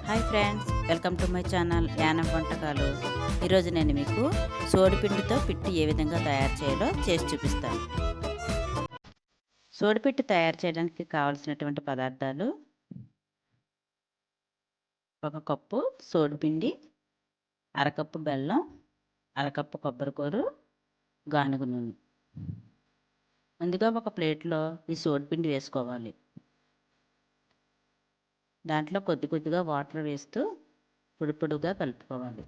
Hi friends, welcome to my channel Yanam వంటకాలు. ఈరోజు నేను మీకు సోడిపిండితో పిట్టి ఏ విధంగా తయారు చేయాలో చేసి చూపిస్తాను. సోడిపిట్టి తయారు చేయడానికి కావలసినటువంటి పదార్థాలు: ఒక కప్పు సోడిపిండి, అరకప్పు బెల్లం, అరకప్పు కొబ్బరికూరు, గానుగ నూనె. ముందుగా ఒక ప్లేట్లో ఈ సోడిపిండి వేసుకోవాలి. దాంట్లో కొద్ది కొద్దిగా వాటర్ వేస్తూ పొడి పొడిగా కలుపుకోవాలి.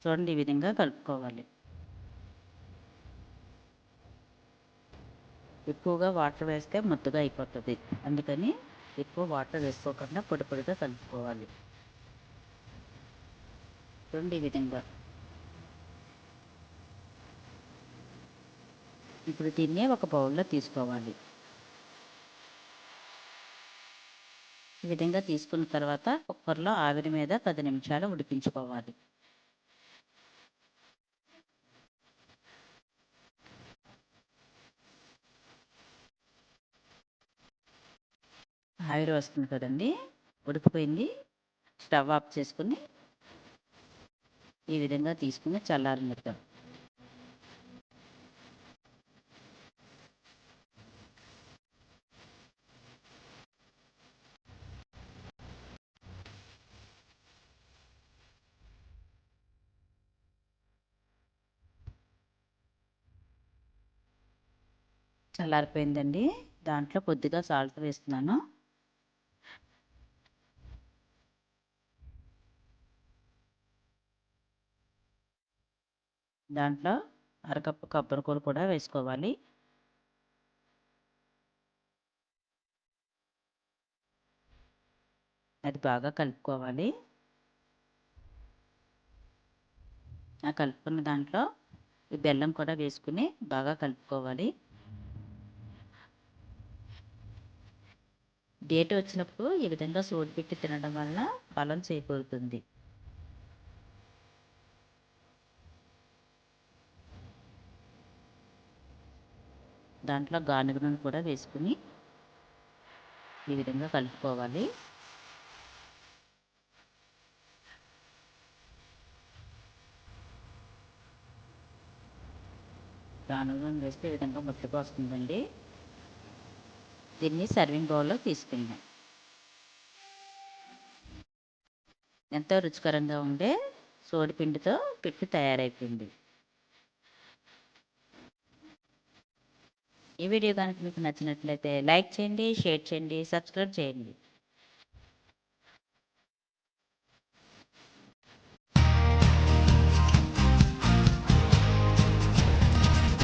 చూడండి, ఈ విధంగా కలుపుకోవాలి. ఎక్కువగా వాటర్ వేస్తే ముద్దగా అయిపోతుంది, అందుకని ఎక్కువ వాటర్ వేసుకోకుండా పొడి పొడిగా కలుపుకోవాలి. చూడండి, ఈ విధంగా. ఇప్పుడు దీన్ని ఒక బౌల్లో తీసుకోవాలి. ఈ విధంగా తీసుకున్న తర్వాత కుక్కర్లో ఆవిరి మీద 10 నిమిషాలు ఉడికించుకోవాలి. ఆవిరి వస్తుంది కదండి, ఉడికిపోయింది. స్టవ్ ఆఫ్ చేసుకుని ఈ విధంగా తీసుకుని చల్లారనిద్దాం. చల్లారిపోయిందండి. దాంట్లో కొద్దిగా సాల్ట్ వేస్తున్నాను. దాంట్లో అరకప్పు కొబ్బరికూర కూడా వేసుకోవాలి. అది బాగా కలుపుకోవాలి. ఆ కలుపుకున్న దాంట్లో ఈ బెల్లం కూడా వేసుకుని బాగా కలుపుకోవాలి. డేట్ వచ్చినప్పుడు ఈ విధంగా సోడిపెట్టి తినడం వలన బలం చేకూరుతుంది. దాంట్లో గానుగ నూనె కూడా వేసుకుని ఈ విధంగా కలుపుకోవాలి. గానుగ నూనె వేస్తే ఈ విధంగా ముద్దగా వస్తుందండి. దీన్ని సర్వింగ్ బౌల్లో తీసుకుందాం. ఎంతో రుచికరంగా ఉండే సోడిపిండితో పిట్టి తయారైపోయింది. ఈ వీడియో కనుక మీకు నచ్చినట్లయితే లైక్ చేయండి, షేర్ చేయండి, సబ్స్క్రైబ్ చేయండి.